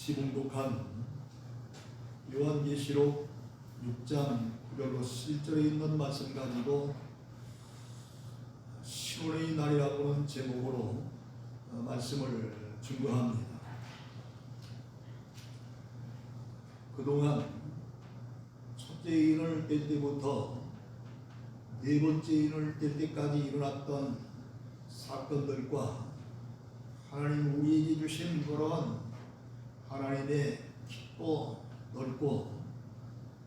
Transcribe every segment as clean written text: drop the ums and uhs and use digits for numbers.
시봉독한 요한계시록 6장 9절로 7절에 있는 말씀 가지고 신혼의 날이라고 하는 제목으로 말씀을 증거합니다. 그동안 첫째 인을 뗄 때부터 네 번째 인을 뗄 때까지 일어났던 사건들과 하나님 우리에게 주신 그런 하나님의 깊고 넓고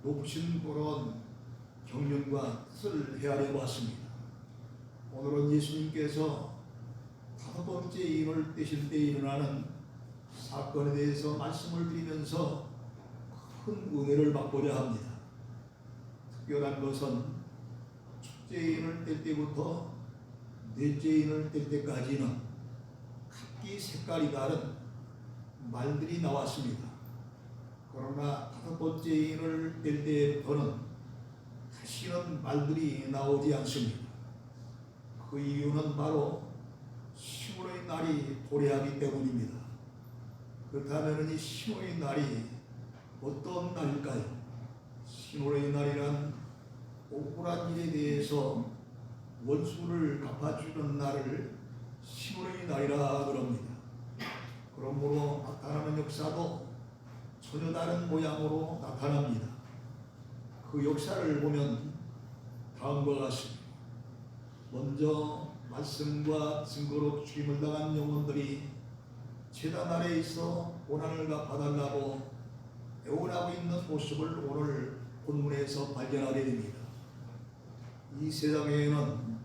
높으신 그런 경륜과 뜻을 헤아려 봤습니다. 오늘은 예수님께서 다섯 번째 인을 떼실 때 일어나는 사건에 대해서 말씀을 드리면서 큰 은혜를 받고자 합니다. 특별한 것은 첫째 인을 뗄 때부터 넷째 인을 뗄 때까지는 각기 색깔이 다른 말들이 나왔습니다. 그러나 다섯 번째 인을 뗄 때부터는 다시는 말들이 나오지 않습니다. 그 이유는 바로 신혼의 날이 도래하기 때문입니다. 그렇다면 이 신혼의 날이 어떤 날일까요? 신혼의 날이란 억울한 일에 대해서 원수를 갚아주는 날을 신혼의 날이라 그럽니다. 그러므로 나타나는 역사도 전혀 다른 모양으로 나타납니다. 그 역사를 보면 다음과 같습니다. 먼저 말씀과 증거로 죽임을 당한 영혼들이 제단 아래에 있어 고난을 갚아달라고 애원하고 있는 모습을 오늘 본문에서 발견하게 됩니다. 이 세상에는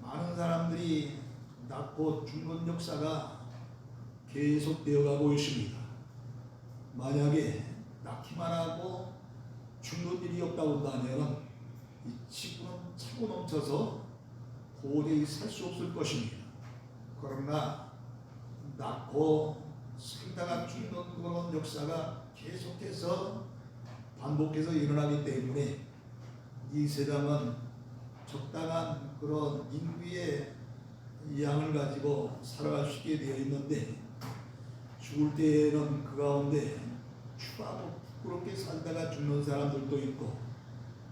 많은 사람들이 낳고 죽는 역사가 계속되어 가고 있습니다. 만약에 낳기만 하고 죽는 일이 없다고 한다면 이 지구는 차고 넘쳐서 도저히 살 수 없을 것입니다. 그러나 낳고 살다가 죽는 그런 역사가 계속해서 반복해서 일어나기 때문에 이 세상은 적당한 그런 인구의 양을 가지고 살아갈 수 있게 되어 있는데 죽을 때에는 그 가운데 추하고 부끄럽게 살다가 죽는 사람들도 있고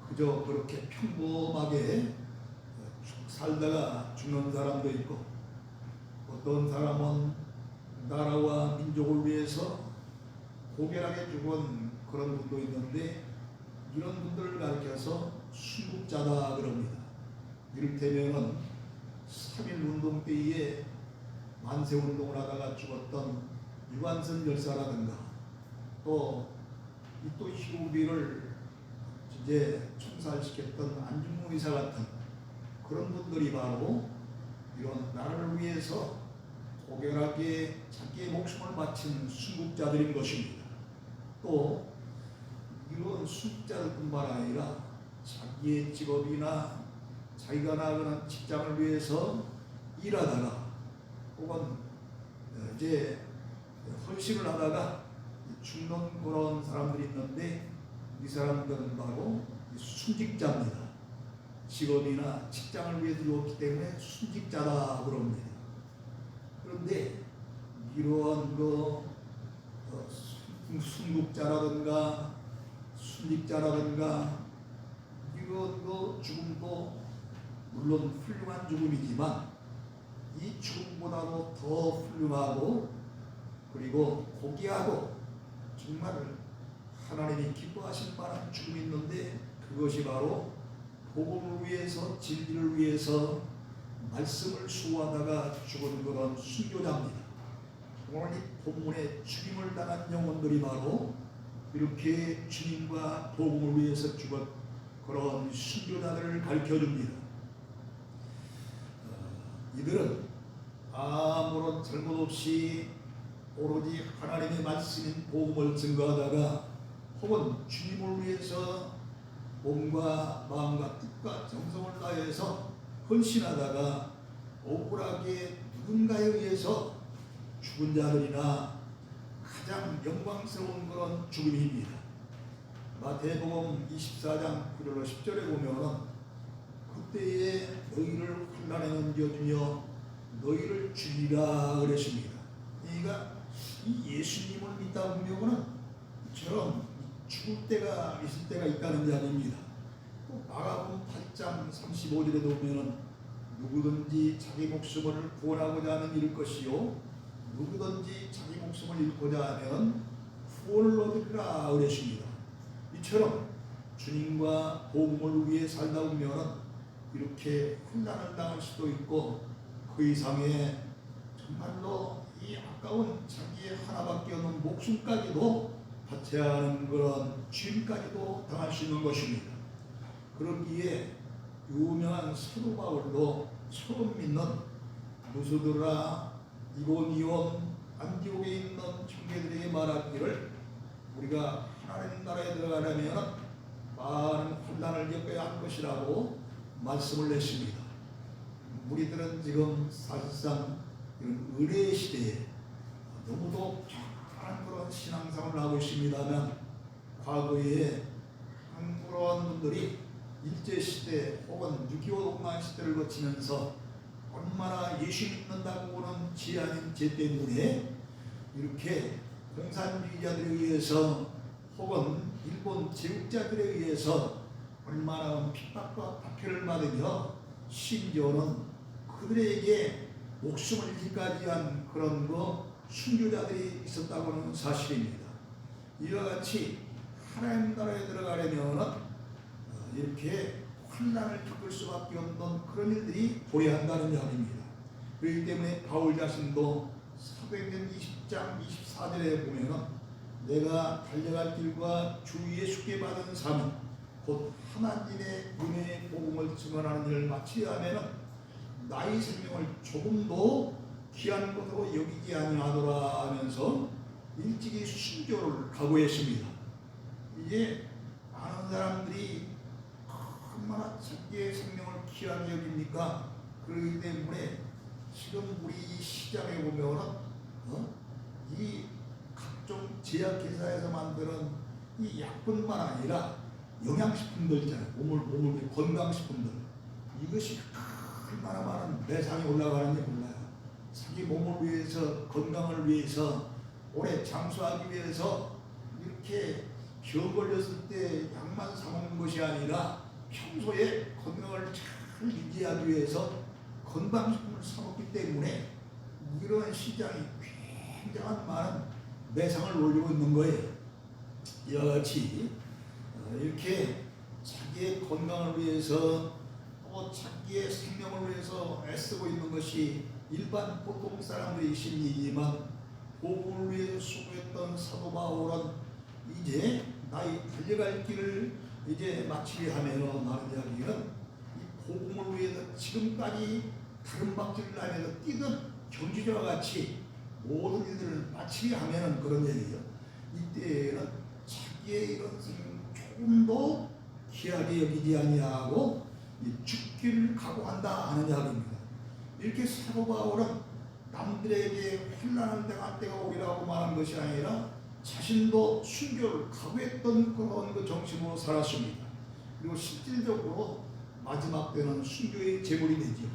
그저 그렇게 평범하게 살다가 죽는 사람도 있고 어떤 사람은 나라와 민족을 위해서 고결하게 죽은 그런 분도 있는데 이런 분들을 가리켜서 순국자다 그럽니다. 이를테면 3.1운동 때에 만세운동을 하다가 죽었던 유관선 열사라든가 또 희우비를 이제 총살시켰던 안중근 의사 같은 그런 분들이 바로 이런 나라를 위해서 고결하게 자기의 목숨을 바친 순국자들인 것입니다. 또 이런 순국자들뿐만 아니라 자기의 직업이나 자기가 나가는 직장을 위해서 일하다가 혹은 이제 헌신을 하다가 죽는 그런 사람들이 있는데 이 사람들은 바로 순직자입니다. 직업이나 직장을 위해서 죽었기 때문에 순직자다 그럽니다. 그런데 이러한 순국자라든가 순직자라든가 이런 죽음도 물론 훌륭한 죽음이지만 이 죽음보다도 더 훌륭하고 그리고 고귀하고 정말 하나님이 기뻐하실 만한 죽음이 있는데 그것이 바로 복음을 위해서 진리를 위해서 말씀을 수호하다가 죽은 그런 순교자입니다. 오늘 이 본문에 죽임을 당한 영혼들이 바로 이렇게 주님과 복음을 위해서 죽은 그런 순교자들을 가르쳐줍니다. 이들은 아무런 잘못 없이 오로지 하나님의 말씀인 복음을 증거하다가 혹은 주님을 위해서 몸과 마음과 뜻과 정성을 다해서 헌신하다가 억울하게 누군가에 의해서 죽은 자들이나 가장 영광스러운 그런 죽음입니다. 마태복음 24장 9절로 10절에 보면 그때에 너희를 환난에 넘겨주며 너희를 죽이라 그랬습니다. 그러니까 이 예수님을 믿다 보면은 이처럼 죽을 때가 있을 때가 있다는 이야기입니다. 또 마가복음 8장 35절에 보면은 누구든지 자기 목숨을 구원하고자 하는 이를 것이요 누구든지 자기 목숨을 잃고자 하면 구원을 얻으리라 그랬습니다. 이처럼 주님과 복음을 위해 살다 보면 이렇게 혼란을 당할 수도 있고 그 이상의 정말로 이 아까운 자기의 하나밖에 없는 목숨까지도 바쳐야 하는 그런 죄까지도 당할 수 있는 것입니다. 그러기에 유명한 사도 바울도 처음 믿는 누스드라, 이고니온, 안디옥에 있는 형제들에게 말하기를 우리가 하나님 나라에 들어가려면 많은 환난을 겪어야 할 것이라고 말씀을 했습니다. 우리들은 지금 사실상 이런 은혜의 시대에 너무도 편안한 그런 신앙생활을 하고 있습니다만 과거에 그런 분들이 일제시대 혹은 6.25 동란 시대를 거치면서 얼마나 예수 믿는다고는 지 아닌 죄 때문에 이렇게 공산주의자들에 의해서 혹은 일본 제국자들에 의해서 얼마나 핍박과 박해를 받으며 심지어는 그들에게 목숨을 잃기까지 한 그런 순교자들이 있었다고 하는 사실입니다. 이와 같이 하나님 나라에 들어가려면 이렇게 환난을 겪을 수밖에 없는 그런 일들이 보여한다는 이야기입니다. 그렇기 때문에 바울 자신도 사도행전 20장 24절에 보면 내가 달려갈 길과 주 예수께 받은 삶은 곧 하나님의 은혜의 복음을 증언하는 일을 마치려 하면 나의 생명을 조금도 귀한 것으로 여기지 아니하더라 하면서 일찍이 순교를 각오했습니다. 이제 많은 사람들이 얼마나 자기의 생명을 귀하게 여깁니까? 그렇기 때문에 지금 우리 시장에 보면 이 각종 제약회사에서 만드는 이 약뿐만 아니라 영양식품들 있잖아요. 몸을 건강식품들 이것이 얼마나 많은 매상이 올라가는지 몰라요. 자기 몸을 위해서 건강을 위해서 오래 장수하기 위해서 이렇게 병 걸렸을 때 약만 사 먹는 것이 아니라 평소에 건강을 잘 유지하기 위해서 건강식품을 사 먹기 때문에 이런 시장이 굉장한 많은 매상을 올리고 있는 거예요. 이와 같이 이렇게 자기의 건강을 위해서 또 자기의 생명을 위해서 애쓰고 있는 것이 일반 보통 사람들의 심리이지만 복음을 위해서 수고했던 사도 바울은 이제 나의 달려갈 길을 이제 마치려 하면 하는 이야기는 이 복음을 위해서 지금까지 다른 박질을 하면서 뛰던 경주자와 같이 모든 일들을 마치려 하면 그런 얘기예요. 이때에는 자기의 이런 생명 조금도 귀하게 여기지 아니하고 죽기를 각오한다 하는 이야기입니다. 이렇게 사도 바울은 남들에게 환난을 당할 때가 오리라고 말한 것이 아니라 자신도 순교를 각오했던 그런 정신으로 살았습니다. 그리고 실질적으로 마지막 때는 순교의 제물이 되죠.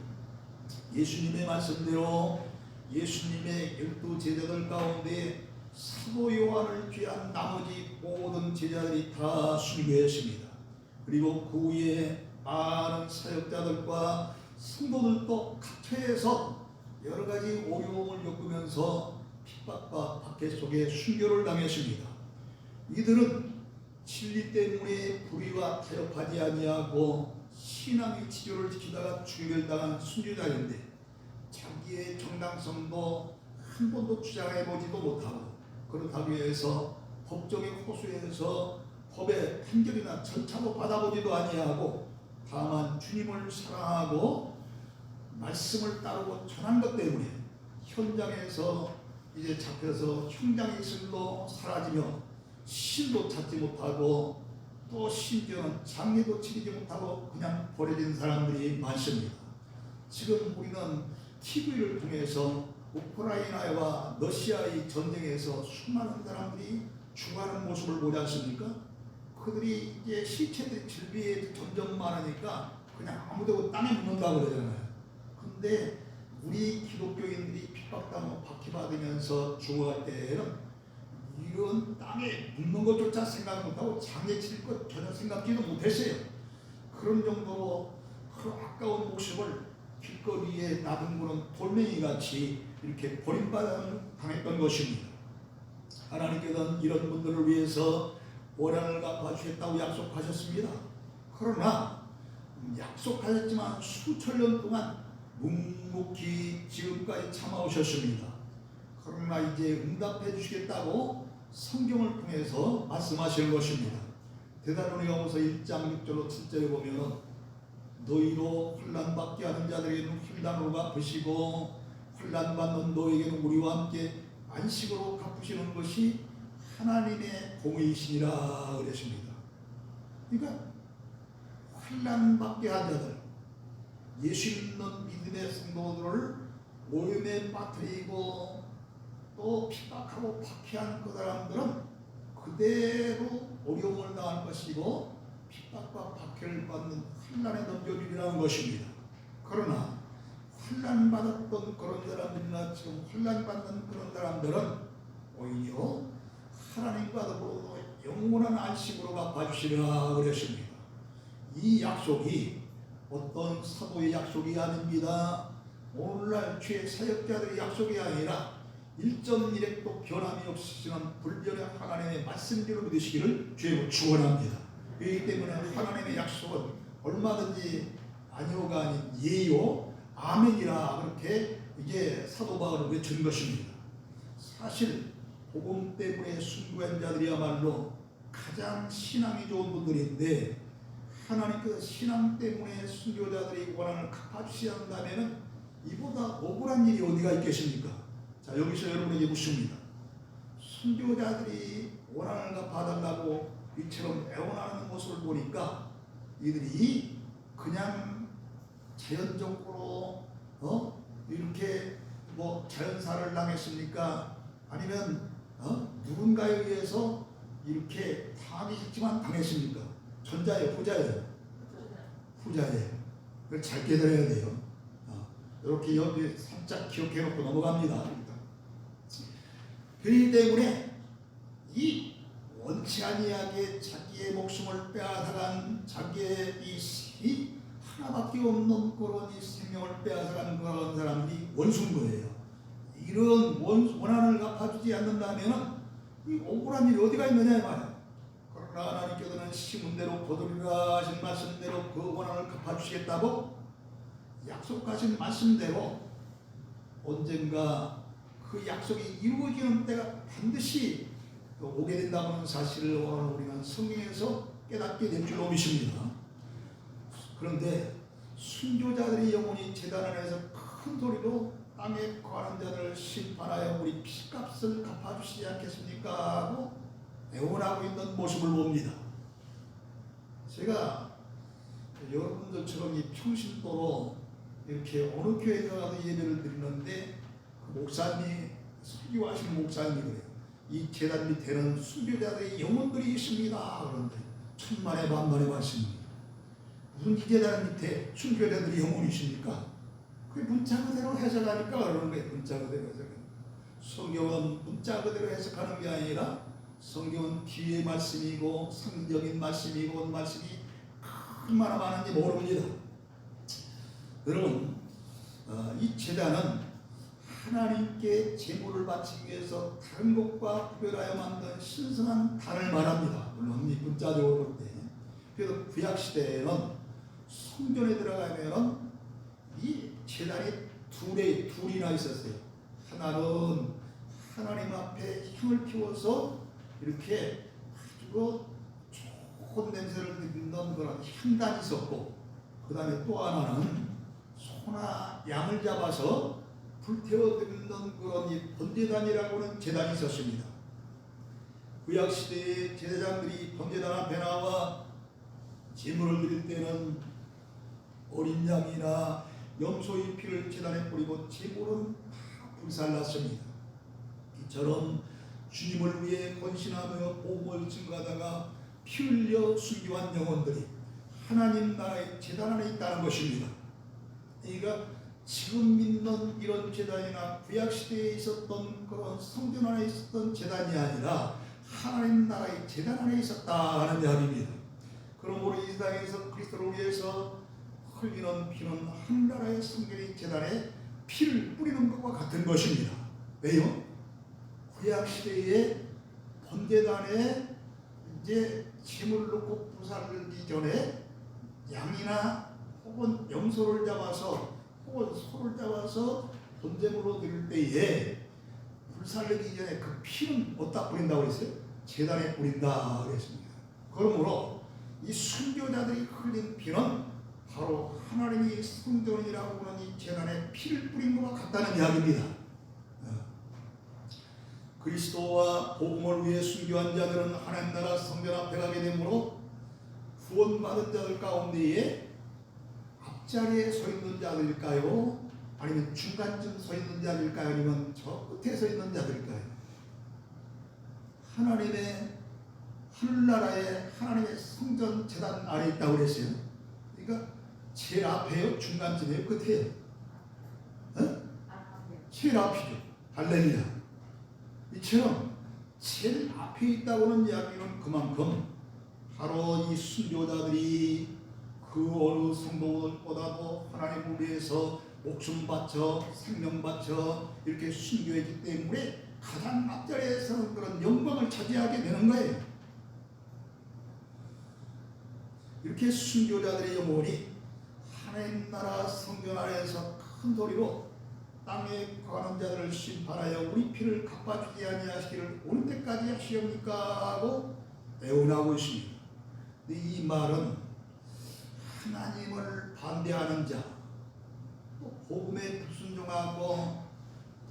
예수님의 말씀대로 예수님의 12 제자들 가운데 사도 요한을 귀한 나머지 모든 제자들이 다 순교했습니다. 그리고 그 후에 많은 사역자들과 성도들도 각처에서 여러 가지 어려움을 겪으면서 핍박과 박해 속에 순교를 당했습니다. 이들은 진리 때문에 불의와 타협하지 아니하고 신앙의 치료를 지키다가 죽임을 당한 순교자인데 자기의 정당성도 한 번도 주장해보지도 못하고 그렇다고 해서 법정의 호소에서 법의 판결이나 절차도 받아보지도 아니하고 다만 주님을 사랑하고 말씀을 따르고 전한 것 때문에 현장에서 이제 잡혀서 형장의 슬로 사라지며 신도 찾지 못하고 또 심지어는 장례도 치르지 못하고 그냥 버려진 사람들이 많습니다. 지금 우리는 TV를 통해서 우크라이나와 러시아의 전쟁에서 수많은 사람들이 죽어가는 모습을 보지 않습니까? 그들이 이제 시체들이 질비에 점점 많으니까 그냥 아무데고 땅에 묻는다고 그러잖아요. 근데 우리 기독교인들이 핍박당하고 박해받으면서 죽어갈 때에는 이런 땅에 묻는 것조차 생각 못하고 장에 칠 것 전혀 생각지도 못했어요. 그런 정도로 그 아까운 목숨을 길거리에 놔둔 돌멩이같이 이렇게 버림받았던 것입니다. 하나님께서는 이런 분들을 위해서 오란을 갚아주겠다고 약속하셨습니다. 그러나 약속하셨지만 수천 년 동안 묵묵히 지금까지 참아오셨습니다. 그러나 이제 응답해 주시겠다고 성경을 통해서 말씀하시는 것입니다. 데살로니가후서 1장 6절로 7절에 보면 너희로 환난받게 하는 자들에게는 환난으로 갚으시고 환난받는 너에게는 우리와 함께 안식으로 갚으시는 것이 하나님의 공의이시니라 그랬습니다. 그러니까 환난받게 한 자들, 예수 믿는 믿음의 성도들을 오염에 빠뜨리고 또 핍박하고 박해한 그 사람들은 그대로 어려움을 당할 것이고 핍박과 박해를 받는 환난에 넘겨주리라는 것입니다. 그러나 환난받았던 그런 사람들이나 지금 환난받는 그런 사람들은 오히려 하나님과 더불어 영원한 안식으로 갚아주시리라 그랬습니다. 이 약속이 어떤 사도의 약속이 아닙니다. 오늘날 주의 사역자들의 약속이 아니라 1.1핵도 변함이 없으시는 불변의 하나님의 말씀대로 믿으시기를 주의 축원합니다. 그렇기 때문에 하나님의 약속은 얼마든지 아니오가 아닌 예요 아멘이라 그렇게 이제 사도 바울은 외친 것입니다. 사실 복음 때문에 순교한 자들이야말로 가장 신앙이 좋은 분들인데 하나님께서 신앙 때문에 순교자들의 고난을 갚아주셔야 한다면 이보다 억울한 일이 어디가 있겠습니까? 자, 여기서 여러분에게 묻습니다. 순교자들이 고난을 갚아달라고 이처럼 애원하는 모습을 보니까 이들이 그냥 자연적으로 이렇게 자연사를 당했습니까? 아니면 누군가에 의해서 이렇게 당하기 싫지만 당했습니까? 전자예요, 후자예요? 후자예요. 그걸 잘 깨달아야 돼요. 이렇게 여기 살짝 기억해 놓고 넘어갑니다. 그렇기 때문에 이 원치 아니하게 자기의 목숨을 빼앗아간 자기의 이 하나밖에 없는 그런 이 생명을 빼앗아간 그런 사람들이 원수인 거예요. 이런 원한을 갚아주지 않는다면 이 억울한 일이 어디가 있느냐 이 말이에요. 그러나 하나님께서는 심은 대로 거두리라 하신 말씀대로 그 원한을 갚아주시겠다고 약속하신 말씀대로 언젠가 그 약속이 이루어지는 때가 반드시 오게 된다는 사실을 오늘 우리는 성경에서 깨닫게 될 줄로 믿습니다. 그런데 순교자들의 영혼이 제단 안에서 큰 소리로 땅에 거하는 자들을 심판하여 우리 피값을 갚아주시지 않겠습니까? 하고 애원하고 있는 모습을 봅니다. 제가 여러분들처럼 이 평신도로 이렇게 어느 교회에 가서 예배를 드리는데 그 목사님, 설교하시는 목사님이 그래요. 이 제단 밑에는 순교자들의 영혼들이 있습니다. 그런데 천만의 만만의 말씀입니다. 무슨 제단 밑에 순교자들의 영혼이 있습니까? 그 문자 그대로 해석하니까 그러는 거예요. 문자 그대로 해석하는. 성경은 문자 그대로 해석하는 게 아니라 성경은 비유의 말씀이고 상징적인 말씀이고 말씀이 얼마나 많은지 모릅니다. 여러분, 이 제단은 하나님께 제물을 바치기 위해서 다른 것과 구별하여 만든 신성한 단을 말합니다. 물론 이 문자적으로 볼 때. 그래서 구약시대에는 성전에 들어가면 이 제단이 둘이나 있었어요. 하나는 하나님 앞에 향을 피워서 이렇게 아주 좋은 냄새를 듣는 그런 향단이 있었고, 그 다음에 또 하나는 소나 양을 잡아서 불태워 듣는 그런 이 번제단이라고 하는 제단이 있었습니다. 구약시대의 제사장들이 번제단 앞에 나와 제물을 드릴 때는 어린 양이나 염소의 피를 제단에 뿌리고 제물은 다 불살랐습니다. 이처럼 주님을 위해 헌신하며 복음을 증거하다가 피 흘려 순교한 영혼들이 하나님 나라의 제단 안에 있다는 것입니다. 그러니까 지금 믿는 이런 제단이나 구약시대에 있었던 그런 성전 안에 있었던 제단이 아니라 하나님 나라의 제단 안에 있었다 하는 이야기입니다. 그러므로 이 세상에서 그리스도를 위해서 흘리는 피는 한 나라의 성전의 제단에 피를 뿌리는 것과 같은 것입니다. 왜요? 구약시대에 번제단에 이제 제물을 넣고 부사를 들기 전에 양이나 혹은 염소를 잡아서 혹은 소를 잡아서 번제물로 드릴 때에 불살르기 전에 그 피는 어디다 뿌린다고 그랬어요? 제단에 뿌린다 그랬습니다. 그러므로 이 순교자들이 흘린 피는 바로 하나님이 성전이라고 하는 이 제단에 피를 뿌린 것과 같다는 이야기입니다. 그리스도와 복음을 위해 순교한 자들은 하나님 나라 성전 앞에 가게 되므로 구원받은 자들 가운데에 앞자리에 서 있는 자들일까요? 아니면 중간쯤 서 있는 자들일까요? 아니면 저 끝에 서 있는 자들일까요? 하나님의 하늘나라에 하나님의 성전 제단 안에 있다고 그랬어요. 그러니까 제일 앞에요? 중간쯤이에요? 끝에요? 제일 앞이죠. 할렐루야. 이처럼 제일 앞에 있다고는 이야기는 그만큼 바로 이 순교자들이 그 어느 성도들보다도 하나님을 위해서 목숨 바쳐 생명 바쳐 이렇게 순교했기 때문에 가장 앞자리에 서는 그런 영광을 차지하게 되는 거예요. 이렇게 순교자들의 영혼이 하나님 나라 성전 안에서 큰 소리로 땅에 거하는 자들을 심판하여 우리 피를 갚아주지 아니하시기를 올 때까지 하시렵니까 하고 애원하고 있습니다. 이 말은 하나님을 반대하는 자, 또 복음에 불순종하고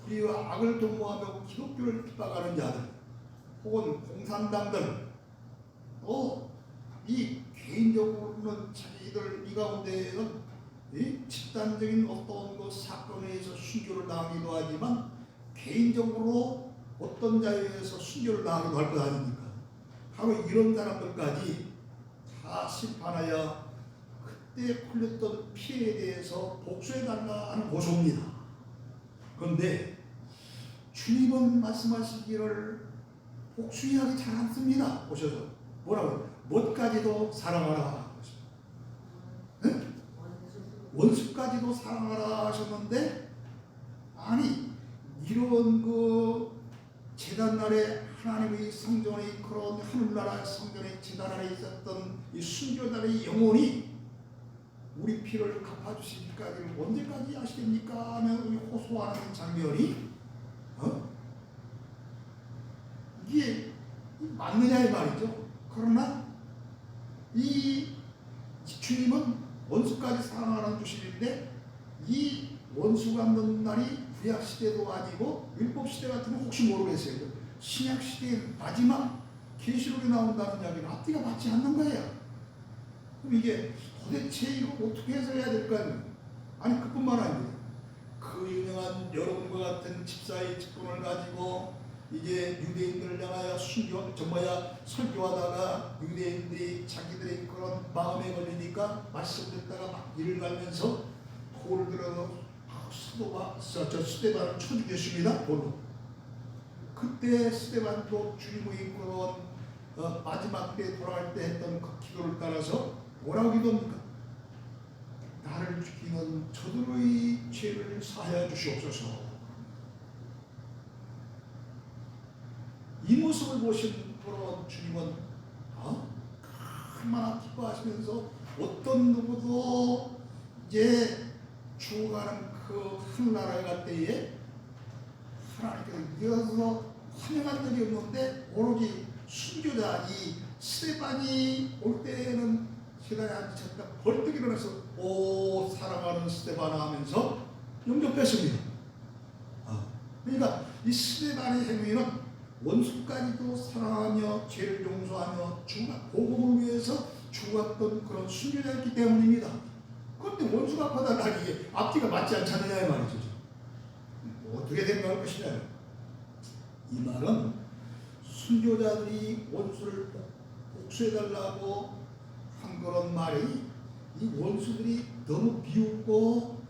불의와 악을 도모하며 기독교를 핍박하는 자들, 혹은 공산당들, 또 이 개인적으로는 자기들 이 가운데에는 이 집단적인 어떤 그 사건에 의해서 순교를 당하기도 하지만 개인적으로 어떤 자에 의해서 순교를 당하기도 할 것 아닙니까? 바로 이런 사람들까지 다 심판하여 그때 풀렸던 피해에 대해서 복수해달라 하는 고소입니다. 그런데 주님은 말씀하시기를 복수하기 잘 않습니다. 보셔서 뭐라고요? 못까지도 사랑하라. 네? 원수까지도 사랑하라 하셨는데, 아니 이런 그 제단날에 하나님의 성전의 그런 하늘나라 성전의 제단 안에 있었던 이 순교자의 영혼이 우리 피를 갚아주시기까지 언제까지 하시겠습니까? 하며 호소하는 장면이 이게 맞느냐의 말이죠. 그러나 이 주님은 원수까지 사랑하는 주님인데 이 원수 갚는 날이 구약시대도 아니고 율법시대 같으면 혹시 모르겠어요. 신약시대의 마지막 계시록에 나온다는 이야기는 앞뒤가 맞지 않는 거예요. 그럼 이게 도대체 이거 어떻게 해서 해야 될까요? 아니 그뿐만 아니고 그 유명한 여러분과 같은 집사의 직분을 가지고 이제 유대인들을 향하여 설교하다가 유대인들이 자기들의 그런 마음에 걸리니까 말씀 듣다가 막 이를 갈면서 돌을 들어서 스데반을 쳐 죽였습니다. 돌로. 그때 스데반도 주님의 그런 마지막 때 돌아갈 때 했던 그 기도를 따라서 뭐라고 기도합니까? 나를 죽이는 저들의 죄를 사하여 주시옵소서. 이 모습을 보신 그런 주님은 얼마나 기뻐하시면서 어떤 누구도 이제 죽어가는 그 하늘나라에 갈 때에 하나님께서 이어서 환영한 적이 없는데 오로지 순교자 이 스데반이 올 때에는 세상에 앉으셨다 벌떡 일어나서 오 사랑하는 스데반아 하면서 영접했습니다. 그러니까 이 스데반의 행위는 원수까지도 사랑하며 죄를 용서하며 복음을 위해서 죽었던 그런 순교자였기 때문입니다. 그런데 원수가 받아들이기에 앞뒤가 맞지 않잖느냐 이 말이죠. 어떻게 생각할 것이냐. 이 말은 순교자들이 원수를 복수해달라고 한 그런 말이 이 원수들이 너무 미우고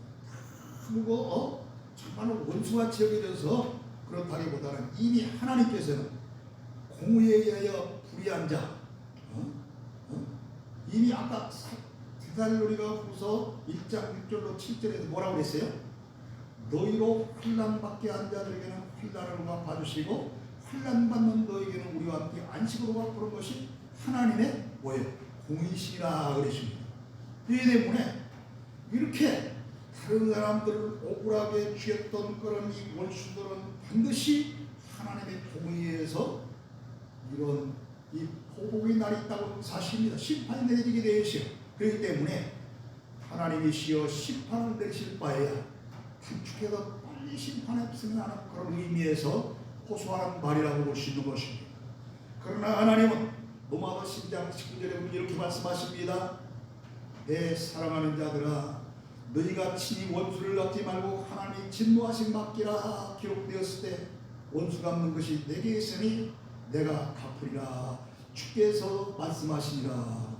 그거 정말로 원수가 지어져서 그렇다기보다는 이미 하나님께서는 공의에 의하여 불의한 자, 이미 아까 데살로니가 후서 1장 6절로 7절에서 뭐라고 그랬어요? 너희로 환난받게 한 자들에게는 환난을 갚아주시고 환난받는 너희에게는 우리와 함께 안식으로 갚는 것이 하나님의 뭐예요? 공의시라 그러십니다. 이 때문에 이렇게 다른 사람들을 억울하게 쥐었던 그런 이 원수들은 반드시 하나님의 공의에서 이런 이 보복의 날이 있다고 사실입니다. 심판이 내리게 되어 있어요. 그렇기 때문에 하나님이시여 심판을 내리실 바에야 단축해서 빨리 심판에 없으면 하는 그런 의미에서 호소하는 말이라고 볼 수 있는 것입니다. 그러나 하나님은 로마서 12장 19절에 이렇게 말씀하십니다. 내 사랑하는 자들아 너희가 친히 원수를 갚지 말고 하나님이 진노하신 받기라 기록되었을 때 원수 갚는 것이 내게 있으니 내가 갚으리라 주께서 말씀하시니라.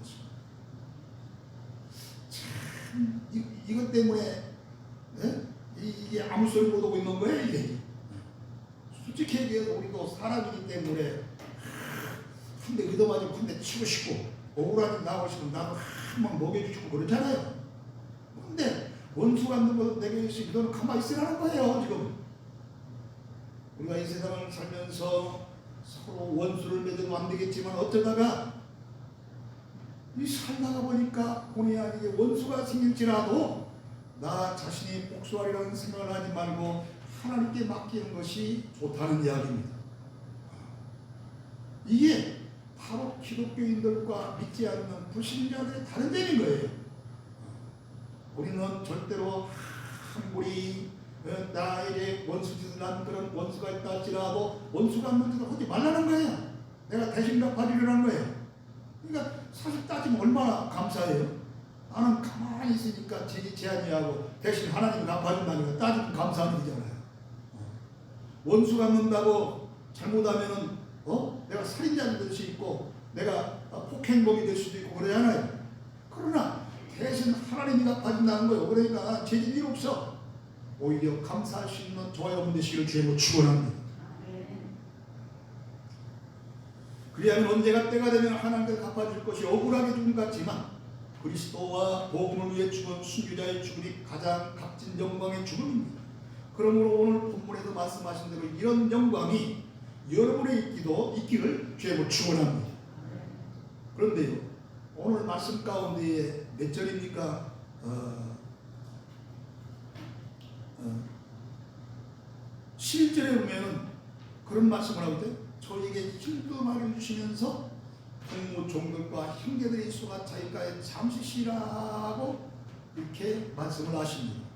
참 이것 때문에 이게 아무 소리 못 하고 있는 거예요. 이게 솔직히 얘기해서 우리도 사람이기 때문에 한 대 얻어맞으면 한 대 치고 싶고 억울하게 나오고 싶으면 나도 한번 먹여주고 그러잖아요. 근데 원수 갖는 거 내게 있으면 너는 가만히 있으라는 거예요. 지금 우리가 이 세상을 살면서 서로 원수를 맺어도 안 되겠지만 어쩌다가 이 살다가 보니까 본의 아니게 원수가 생길지라도 나 자신이 복수하리라는 생각을 하지 말고 하나님께 맡기는 것이 좋다는 이야기입니다. 이게 바로 기독교인들과 믿지 않는 불신자들의 다른 점인 거예요. 우리는 절대로 함부리 나에게 원수짓을 한 그런 원수가 있다 할지라도 원수 갚는 짓을 하지 말라는 거예요. 내가 대신 갚아주려는 거예요. 그러니까 사실 따지면 얼마나 감사해요. 나는 가만히 있으니까 제한이 하고 대신 하나님이 갚아준다니까 따지면 감사한 일이잖아요. 원수 갚는다고 잘못하면은 내가 살인자가 될 수 있고 내가 폭행범이 될 수도 있고 그러잖아요. 그러나 대신 하나님이 갚아준다는 거예요. 그러니까 죄질 일 없어. 오히려 감사할 수 있는 저와 여러분 되시기를 주님으로 축원합니다. 그리하면 언제가 때가 되면 하나님께서 갚아줄 것이 억울하게 죽음 같지만 그리스도와 복음을 위해 죽은 순교자의 죽음이 가장 값진 영광의 죽음입니다. 그러므로 오늘 본문에서 말씀하신 대로 이런 영광이 여러분의 있기를 주님으로 축원합니다. 그런데요, 오늘 말씀 가운데에 몇 절입니까? 11절에 보면은 그런 말씀을 하고 있대요. 저에게 힘도 말을 주시면서 동무 종들과 형제들의 수가 차이가에 잠시 쉬라고 이렇게 말씀을 하십니다.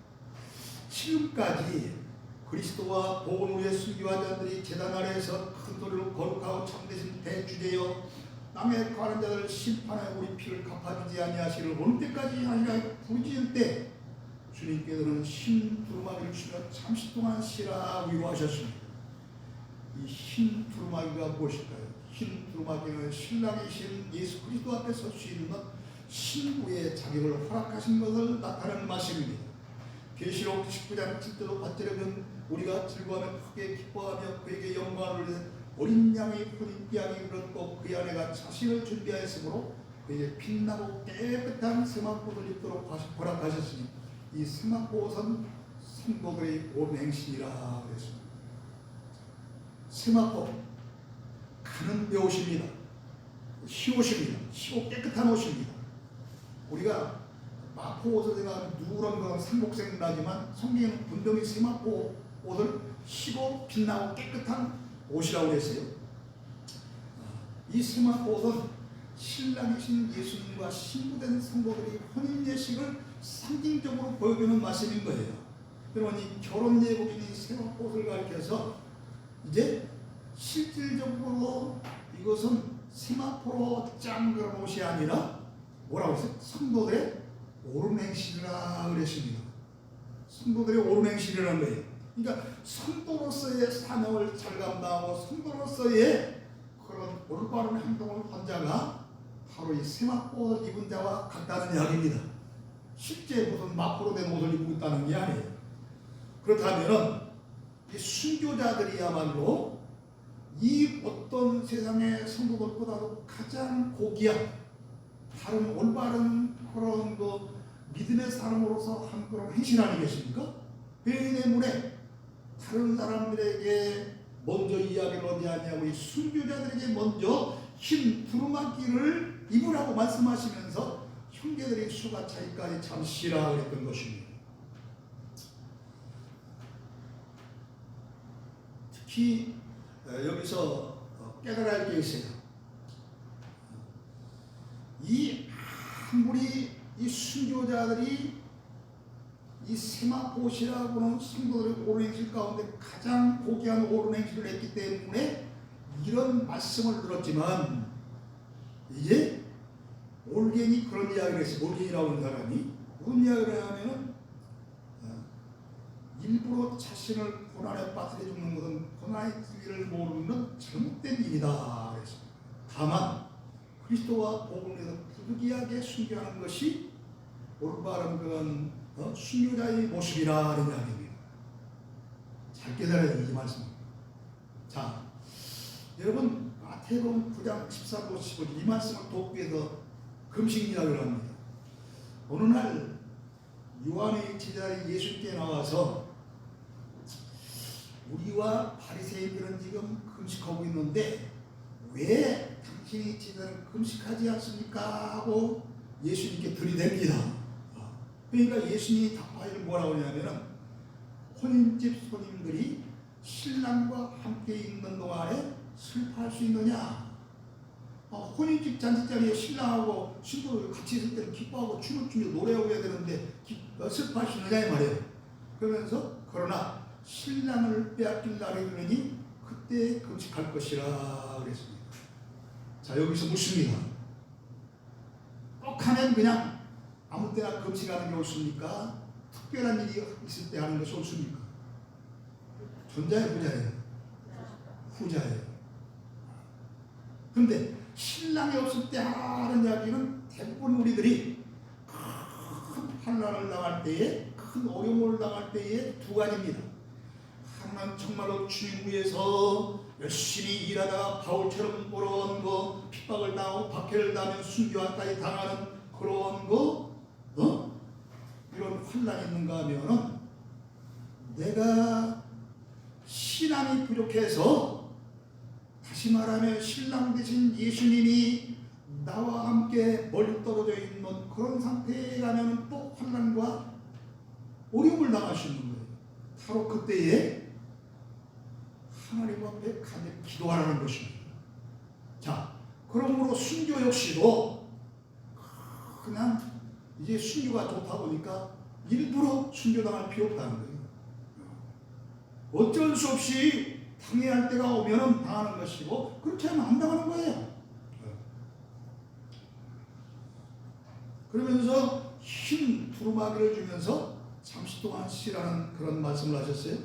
지금까지 그리스도와 복음을 위해 순교한 자들이 제단 아래에서 큰 소리로 거룩하고 참되신 대주제여 남의 가는 자들 심판하여 우리 피를 갚아주지 아니하시를 오늘 때까지 아니라 부르짖을 때 주님께서는 흰 두루마기를 주시며 잠시 동안 쉬라 위로하셨습니다. 이 흰 두루마기가 무엇일까요? 흰 두루마기는 신랑이신 예수 그리스도 앞에 설 수 있는 신부의 자격을 허락하신 것을 나타내는 말씀입니다. 계시록 19장 7절로 8절에는 우리가 즐거워하며 크게 기뻐하며 그에게 영광을 위해 어린 양의 혼인비약이 물었고 그의 아내가 자신을 준비하였으므로 그에게 빛나고 깨끗한 세마포를 입도록 허락하셨으니 이 세마포옷은 성도들의 온 행신이라 그랬습니다. 세마포 가는 옷입니다. 시옷입니다. 시옷 깨끗한 옷입니다. 우리가 마포 옷을 생각하면 누런 그런 삼복색 나지만 성경에는 분명히 세마포 옷을 시고 빛나고 깨끗한 옷이라고 했어요. 이 세마포 옷은 신랑이신 예수님과 신부된 성도들이 혼인 예식을 상징적으로 보여주는 말씀인 거예요. 그러니 결혼 예복인 이 세마포 옷을 가리켜서 이제 실질적으로 이것은 세마포로 짠 그런 옷이 아니라 뭐라고 했어요? 성도들의 옳은 행실이라 그랬습니다. 성도들의 옳은 행실이라는 거예요. 그러니까 성도로서의 사명을 잘 감당하고 성도로서의 그런 올바른 행동을 한 자가 바로 이 세마포 입은 자와 같다는 이야기입니다. 실제 무슨 마포로 된 옷을 입고 있다는 게 아니에요. 그렇다면은 이 순교자들이야말로 이 어떤 세상의 성도들보다도 가장 고귀한 다른 올바른 그런 믿음의 사람으로서 한 그런 행실 아니겠습니까? 왜 때문에 다른 사람들에게 먼저 이야기를 하지 아니하고 이 순교자들에게 먼저 흰 두루마기를 입으라고 말씀하시면서 형제들의 수가 차이까지 잠시라 그랬던 것입니다. 특히 여기서 깨달아야 할 게 있어요. 이 아무리 이 순교자들이 이 세마포시라고 하는 성도들의 옳은 행실 가운데 가장 고귀한 옳은 행실을 했기 때문에 이런 말씀을 들었지만 이제 올겐이 그런 이야기를 했어요. 올겐이라고 하는 사람이 무슨 이야기를 하냐면 일부러 자신을 고난에 빠뜨려 죽는 것은 고난의 진리를 모르는 잘못된 일이다 그랬습니다. 다만 그리스도와 복음에서 부득이하게 순교하는 것이 올바른 그런 순교자의 모습이라는 이야기입니다. 잘 깨달아야 이 말씀입니다. 자, 여러분 마태복음 9장 14절 15절 이 말씀을 돕기 위해서 금식 이야기를 합니다. 어느 날 요한의 제자들이 예수께 나와서 우리와 바리새인들은 지금 금식하고 있는데 왜 당신의 제자는 금식하지 않습니까? 하고 예수님께 들이댑니다. 그러니까 예수님이 답하기를 뭐라고 하냐면은 혼인집 손님들이 신랑과 함께 있는 동안에 슬퍼할 수 있느냐? 혼인집 잔치자리에 신랑하고 신부가 같이 있을 때는 기뻐하고 춤을 추며 노래하고 해야 되는데 슬퍼할 수 있느냐 이 말이에요. 그러면서 그러나 신랑을 빼앗길 날이 이르니 그때 금식할 것이라 그랬습니다. 자, 여기서 묻습니다. 꼭 하면 그냥 아무 때나 금식하는 게 옳습니까? 특별한 일이 있을 때 하는 것이 옳습니까? 전자예요, 후자예요? 후자예요. 그런데 신랑이 없을 때 하는 이야기는 대부분 우리들이 큰 환난을 당할 때에, 큰 어려움을 당할 때에 두 가지입니다. 하나는 정말로 주님 위해서 열심히 일하다가 바울처럼 그런 핍박을 당하고 박해를 당하며 순교까지 당하는 그런 이런 환난이 있는가 하면은 내가 신앙이 부족해서 다시 말하면 신랑 대신 예수님이 나와 함께 멀리 떨어져 있는 그런 상태에 가면 또 환난과 어려움을 당할 수 있는 거예요. 바로 그때에 하나님 앞에 간절히 기도하라는 것입니다. 자, 그러므로 순교 역시도 그냥 이제 순교가 좋다 보니까 일부러 순교당할 필요 없다는 거예요. 어쩔 수 없이 당해야 할 때가 오면은 당하는 것이고 그렇지 않으면 안 당하는 거예요. 그러면서 흰 두루마기를 주면서 잠시 동안 쉬라는 그런 말씀을 하셨어요.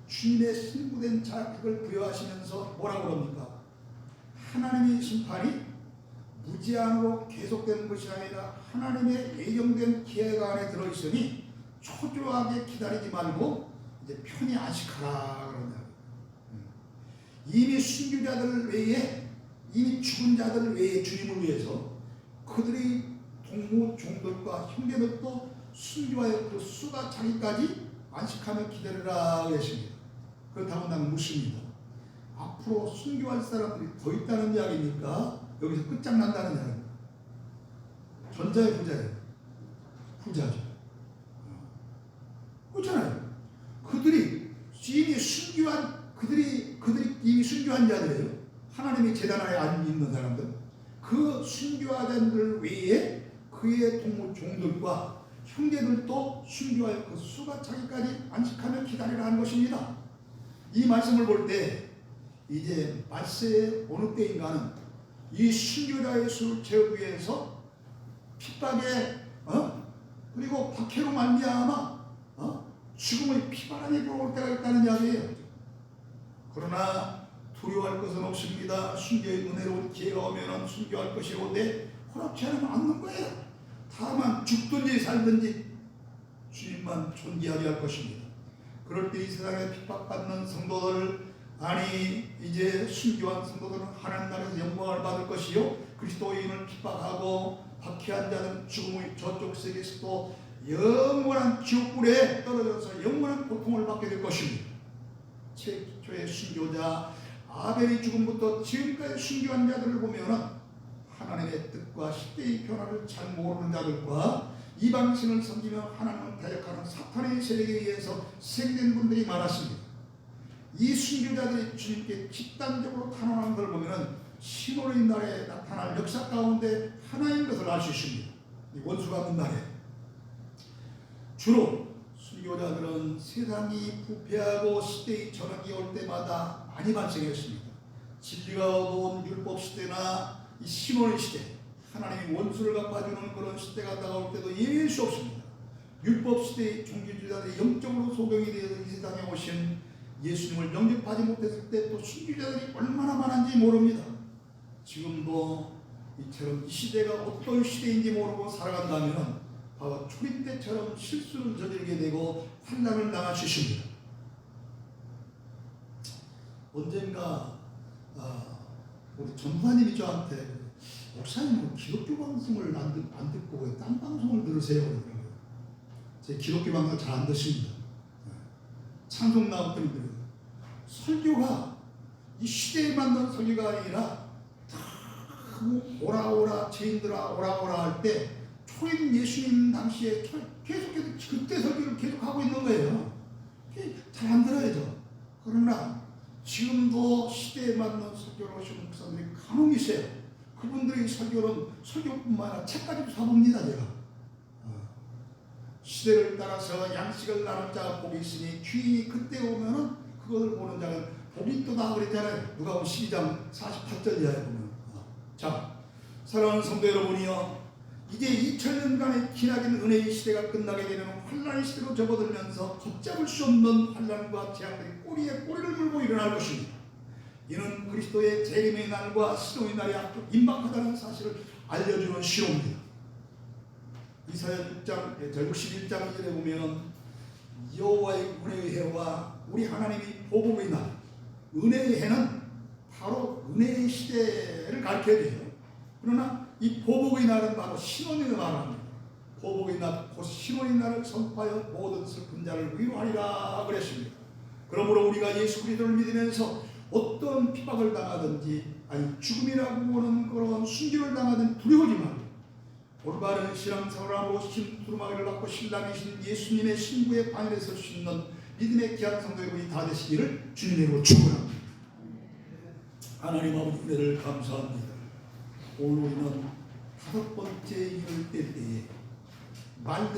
주님의 신부된 자격을 부여하시면서 뭐라고 그럽니까? 하나님의 심판이 무제한으로 계속되는 것이 아니라 하나님의 예정된 기회가 안에 들어있으니 초조하게 기다리지 말고 이제 편히 안식하라 그런다. 이미 순교자들 외에 이미 죽은 자들 외에 주님을 위해서 그들의 동무 종들과 형제들도 순교하여 그 수가 차기까지 안식하며 기다리라 했습니다. 그렇다고 나는 묻습니다. 앞으로 순교할 사람들이 더 있다는 이야기입니까? 여기서 끝장난다는 이야기입니다. 전자예요, 후자예요? 후자죠. 그렇잖아요. 그들이 이미 순교한 그들이 이미 순교한 자들이에요. 하나님의 제단 안에 있는 사람들. 그 순교자들 외에 그의 동무 종들과 형제들도 순교하여 그 수가 차기까지 안식하며 기다리라 하는 것입니다. 이 말씀을 볼 때 이제 말세의 어느 때인가는 이 순교자의 수를 채우기 위해서 핍박에 그리고 박해로 말미암아 죽음의 피바람이 불어올 때가 있다는 이야기예요. 그러나 두려워할 것은 없습니다. 순교의 은혜로운 기회가 오면 순교할 것이로되 허락치 않으면 않는 거예요. 다만 죽든지 살든지 주님만 존귀하게 할 것입니다. 그럴 때 이 세상에 핍박받는 성도들, 아니 이제 순교한 성도들은 하나님 나라에서 영광을 받을 것이요, 그리스도인을 핍박하고 박해한 자는 죽음의 저쪽 세계에서도 영원한 지옥불에 떨어져서 영원한 고통을 받게 될 것입니다. 최초의 순교자 아벨의 죽음부터 지금까지 순교한 자들을 보면은 하나님의 뜻과 시대의 변화를 잘 모르는 자들과 이방신을 섬기며 하나님을 대적하는 사탄의 세력에 의해서 생긴 분들이 많았습니다. 이 순교자들이 주님께 집단적으로 탄원하는 걸 보면은 신혼의 날에 나타날 역사 가운데 하나인 것을 알 수 있습니다. 이 원수가 없는 날에 주로 순교자들은 세상이 부패하고 시대의 전환이 올 때마다 많이 발생했습니다. 진리가 어두운 율법 시대나 이 신혼의 시대, 하나님이 원수를 갚아주는 그런 시대가 다가올 때도 예외일 수 없습니다. 율법 시대의 종교주의자들이 영적으로 소경이 되어서 이 세상에 오신 예수님을 영접하지 못했을 때 또 순교자들이 얼마나 많은지 모릅니다. 지금도 이처럼 이 시대가 어떤 시대인지 모르고 살아간다면 바로 초림 때처럼 실수를 저지르게 되고 환난을 당할 수 있습니다. 언젠가 우리 전무사님이 저한테 목사님은 기독교 방송을 안 듣고 왜 딴 방송을 들으세요? 그러더라고요. 제 기독교 방송 잘 안 듣습니다. 찬송 나왔더니 설교가 이 시대에 맞는 설교가 아니라 오라오라 죄인들아 오라오라 할 때 초임 예수님 당시에 계속해서 그때 설교를 계속하고 있는 거예요. 잘 안 들어야죠. 그러나 지금도 시대에 맞는 설교를 하시는 목사들이 간혹 있어요. 그분들의 설교는 설교뿐만 아니라 책까지도 사봅니다. 제가 시대를 따라서 양식을 나눌 자가 복이 있으니 귀인이 그때 오면은 그것을 보는 자는 복이 있도다 그랬잖아요. 누가복음 12장 48절 이하에 보면. 자, 사랑하는 성도 여러분이요, 이제 2000년간의 기나긴 은혜의 시대가 끝나게 되면 환난의 시대로 접어들면서 걷잡을 수 없는 환난과 재앙들이 꼬리에 꼬리를 물고 일어날 것입니다. 이는 그리스도의 재림의 날과 시동의 날이 앞으로 임박하다는 사실을 알려주는 시로입니다. 이사야 6장 61장 2절에 보면 여호와의 은혜의 해와 우리 하나님이 보복의 날, 은혜의 해는 바로 은혜의 시대를 가르쳐야 돼요. 그러나 이 보복의 날은 바로 신혼을 말합니다. 보복의 날, 곧 신혼의 날을 선포하여 모든 슬픈 자를 위로하리라 그랬습니다. 그러므로 우리가 예수 그리스도를 믿으면서 어떤 핍박을 당하든지, 아니 죽음이라고 하는 그런 순교를 당하든 두려워하지 말고 올바른 신앙생활하고 두루마기를 받고 신랑이신 예수님의 신부의 반열에 설 수 있는 믿음의 귀한 성도 여러분이 다 되시기를 주님으로 축원합니다. 하나님 아버지 은혜를 감사합니다. 오늘 우리는 5번째 일을 뗄 때에 말